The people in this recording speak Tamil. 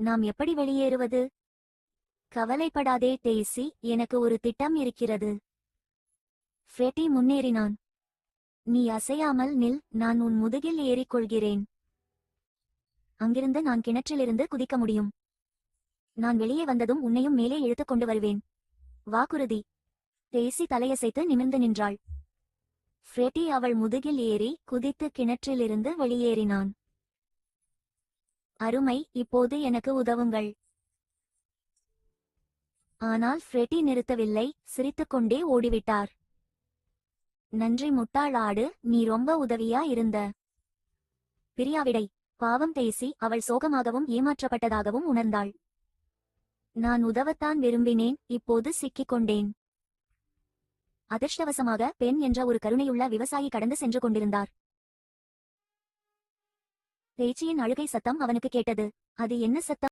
நாம் எப்படி வெளியேறுவது? கவலைப்படாதே டெய்சி, எனக்கு ஒரு திட்டம் இருக்கிறது. ஃப்ரெட்டி முன்னேறினான். நீ அசையாமல் நில், நான் உன் முதுகில் ஏறிக்கொள்கிறேன். அங்கிருந்து நான் கிணற்றிலிருந்து குதிக்க முடியும். நான் வெளியே வந்ததும் உன்னையும் மேலே இழுத்துக் கொண்டு வருவேன். வாக்குறுதி. டெய்சி தலையசைத்து நிமிர்ந்து நின்றாள். ஃப்ரெட்டி அவள் முதுகில் ஏறி குதித்து கிணற்றிலிருந்து வெளியேறினான். அருமை, இப்போது எனக்கு உதவுங்கள். ஆனால் ஃப்ரெட்டி நிறுத்தவில்லை, சிரித்துக்கொண்டே ஓடிவிட்டார். நன்றி முட்டாளாடு, நீ ரொம்ப உதவியா இருந்த. பிரியாவிடை. பாவம் டெய்சி அவள் சோகமாகவும் ஏமாற்றப்பட்டதாகவும் உணர்ந்தாள். நான் உதவத்தான் விரும்பினேன், இப்போது சிக்கிக் கொண்டேன். அதிர்ஷ்டவசமாக பெண் என்ற ஒரு கருணையுள்ள விவசாயி கடந்து சென்று கொண்டிருந்தார். பேச்சியின் அழுகை சத்தம் அவனுக்கு கேட்டது. அது என்ன சத்தம்?